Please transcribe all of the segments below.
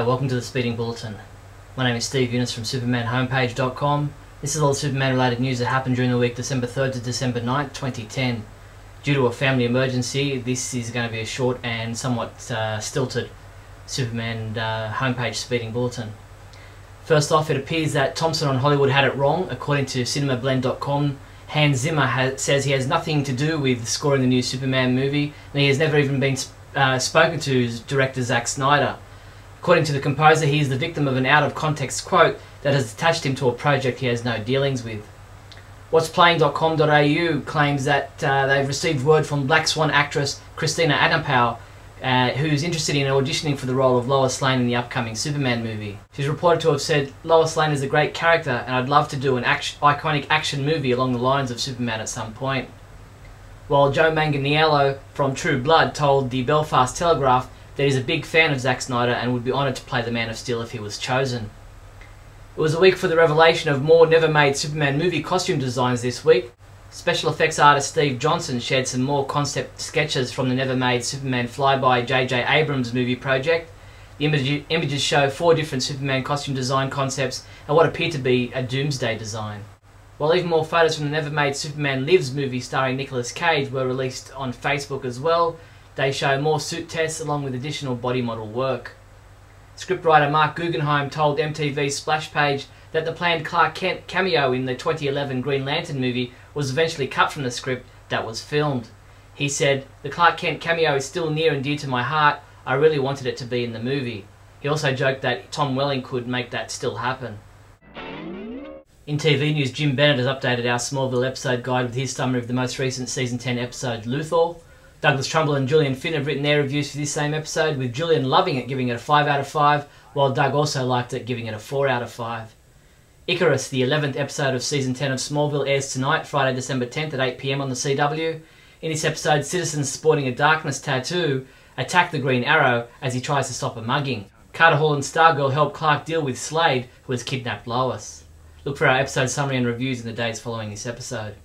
welcome to the Speeding Bulletin. My name is Steve Younis from supermanhomepage.com. This is all the Superman related news that happened during the week December 3rd to December 9th, 2010. Due to a family emergency, this is going to be a short and somewhat stilted Superman homepage Speeding Bulletin. First off, it appears that Thompson on Hollywood had it wrong. According to cinemablend.com, Hans Zimmer says he has nothing to do with scoring the new Superman movie, and he has never even been spoken to director Zack Snyder. According to the composer, he is the victim of an out-of-context quote that has attached him to a project he has no dealings with. Whatsplaying.com.au claims that they've received word from Black Swan actress Christina Adenpour, who's interested in auditioning for the role of Lois Lane in the upcoming Superman movie. She's reported to have said, "Lois Lane is a great character and I'd love to do an iconic action movie along the lines of Superman at some point." While Joe Manganiello from True Blood told the Belfast Telegraph that he's a big fan of Zack Snyder and would be honoured to play the Man of Steel if he was chosen. It was a week for the revelation of more never-made Superman movie costume designs this week. Special effects artist Steve Johnson shared some more concept sketches from the never-made Superman flyby J.J. Abrams movie project. The images show 4 different Superman costume design concepts and what appear to be a Doomsday design. While even more photos from the never-made Superman Lives movie starring Nicolas Cage were released on Facebook as well, they show more suit tests along with additional body model work. Scriptwriter Mark Guggenheim told MTV's Splash page that the planned Clark Kent cameo in the 2011 Green Lantern movie was eventually cut from the script that was filmed. He said, "The Clark Kent cameo is still near and dear to my heart. I really wanted it to be in the movie." He also joked that Tom Welling could make that still happen. In TV news, Jim Bennett has updated our Smallville episode guide with his summary of the most recent Season 10 episode, Luthor. Douglas Trumbull and Julian Finn have written their reviews for this same episode, with Julian loving it, giving it a 5 out of 5, while Doug also liked it, giving it a 4 out of 5. Icarus, the 11th episode of Season 10 of Smallville, airs tonight, Friday, December 10th at 8 PM on the CW. In this episode, citizens sporting a darkness tattoo attack the Green Arrow as he tries to stop a mugging. Carter Hall and Stargirl help Clark deal with Slade, who has kidnapped Lois. Look for our episode summary and reviews in the days following this episode.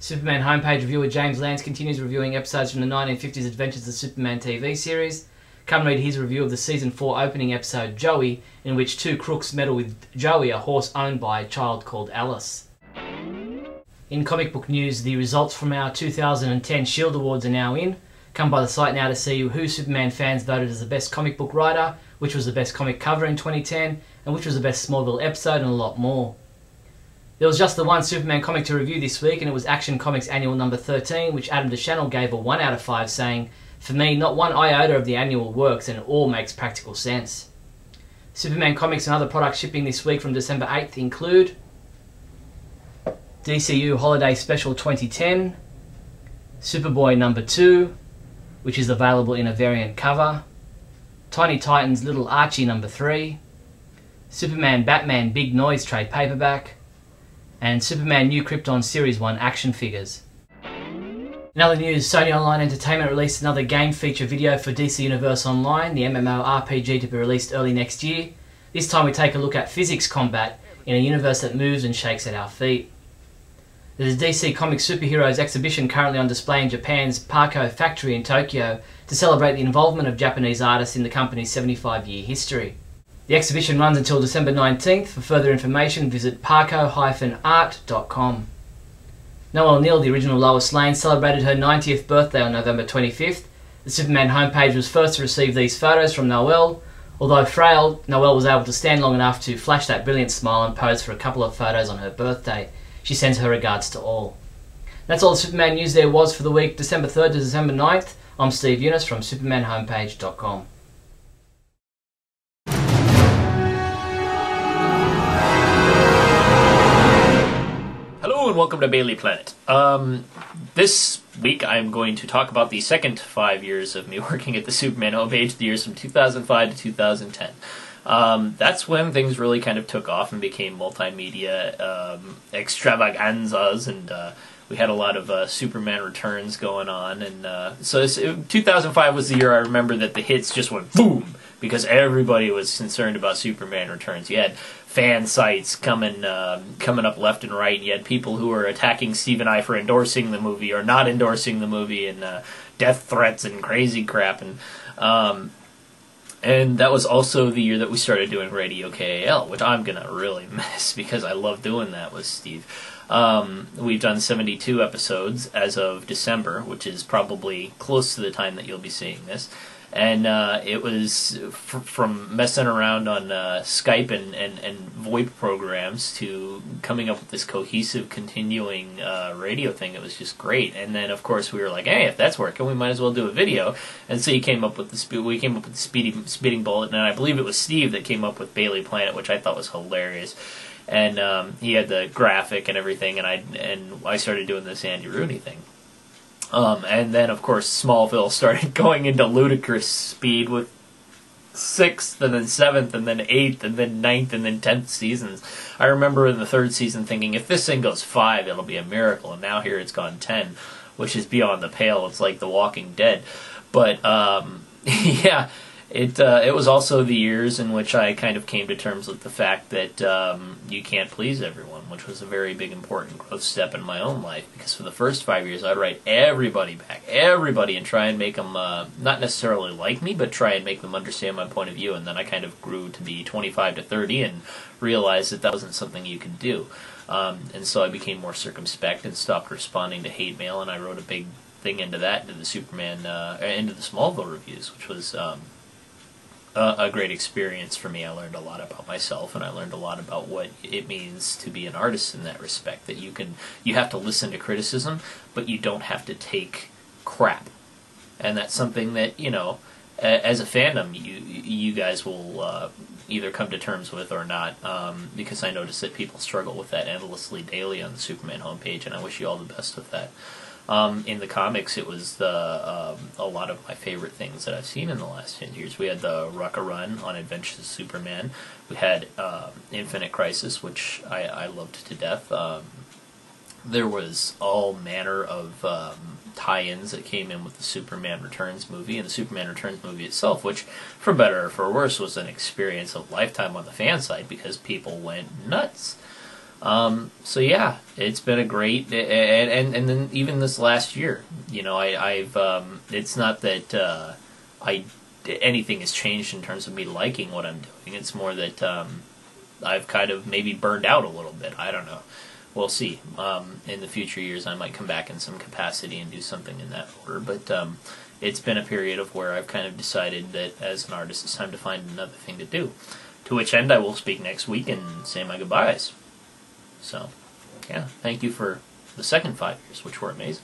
Superman homepage reviewer James Lance continues reviewing episodes from the 1950s Adventures of Superman TV series. Come read his review of the Season 4 opening episode, Joey, in which 2 crooks meddle with Joey, a horse owned by a child called Alice. In comic book news, the results from our 2010 Shield Awards are now in. Come by the site now to see who Superman fans voted as the best comic book writer, which was the best comic cover in 2010, and which was the best Smallville episode, and a lot more. There was just the one Superman comic to review this week, and it was Action Comics Annual number 13, which Adam DeChannel gave a 1 out of 5, saying, "For me, not one iota of the annual works, and it all makes practical sense." Superman comics and other products shipping this week from December 8th include DCU Holiday Special 2010, Superboy number 2, which is available in a variant cover, Tiny Titans Little Archie number 3, Superman Batman Big Noise trade paperback, and Superman New Krypton Series 1 action figures. In other news, Sony Online Entertainment released another game feature video for DC Universe Online, the MMORPG to be released early next year. This time we take a look at physics combat in a universe that moves and shakes at our feet. There's a DC Comics Superheroes exhibition currently on display in Japan's Parco factory in Tokyo to celebrate the involvement of Japanese artists in the company's 75-year history. The exhibition runs until December 19th. For further information, visit parco-art.com. Noel Neal, the original Lois Lane, celebrated her 90th birthday on November 25th. The Superman homepage was first to receive these photos from Noel. Although frail, Noel was able to stand long enough to flash that brilliant smile and pose for a couple of photos on her birthday. She sends her regards to all. That's all the Superman news there was for the week December 3rd to December 9th. I'm Steve Younis from supermanhomepage.com. Hello and welcome to Bailey Planet. This week I'm going to talk about the second 5 years of me working at the Superman homepage, the years from 2005 to 2010. That's when things really kind of took off and became multimedia extravaganzas, and we had a lot of Superman returns going on. And so 2005 was the year I remember that the hits just went boom, because everybody was concerned about Superman Returns. You had fan sites coming up left and right. You had people who were attacking Steve and I for endorsing the movie or not endorsing the movie, and death threats and crazy crap. And And that was also the year that we started doing Radio KAL, which I'm going to really miss because I love doing that with Steve. We've done 72 episodes as of December, which is probably close to the time that you'll be seeing this. And it was from messing around on Skype and VoIP programs to coming up with this cohesive, continuing radio thing. It was just great. And then, of course, we were like, hey, if that's working, we might as well do a video. And so we came up with the Speeding Bulletin, and I believe it was Steve that came up with Bailey Planet, which I thought was hilarious. And he had the graphic and everything, and I started doing this Andy Rooney thing. And then, of course, Smallville started going into ludicrous speed with 6th, and then 7th, and then 8th, and then 9th, and then 10th seasons. I remember in the 3rd season thinking, if this thing goes 5, it'll be a miracle. And now here it's gone 10, which is beyond the pale. It's like The Walking Dead. But, yeah, it was also the years in which I kind of came to terms with the fact that you can't please everyone, which was a very big, important growth step in my own life. Because for the first 5 years, I'd write everybody back, and try and make them not necessarily like me, but try and make them understand my point of view. And then I kind of grew to be 25 to 30 and realized that wasn't something you could do. And so I became more circumspect and stopped responding to hate mail. And I wrote a big thing into that, into the Smallville reviews, which was a great experience for me. I learned a lot about myself, and I learned a lot about what it means to be an artist in that respect. That you have to listen to criticism, but you don't have to take crap. And that's something that, as a fandom, you guys will either come to terms with or not, because I notice that people struggle with that endlessly daily on the Superman homepage, and I wish you all the best with that. In the comics, it was a lot of my favorite things that I've seen in the last 10 years. We had the Rucka Run on Adventures of Superman. We had Infinite Crisis, which I loved to death. There was all manner of tie-ins that came in with the Superman Returns movie, and the Superman Returns movie itself, which, for better or for worse, was an experience of lifetime on the fan side because people went nuts. So yeah, it's been a great, and then even this last year, I've it's not that anything has changed in terms of me liking what I'm doing. It's more that I've kind of maybe burned out a little bit. I don't know. We'll see. In the future years, I might come back in some capacity and do something in that order. But it's been a period of where I've kind of decided that as an artist, it's time to find another thing to do. To which end, I will speak next week and say my goodbyes. So, yeah, thank you for the second 5 years, which were amazing.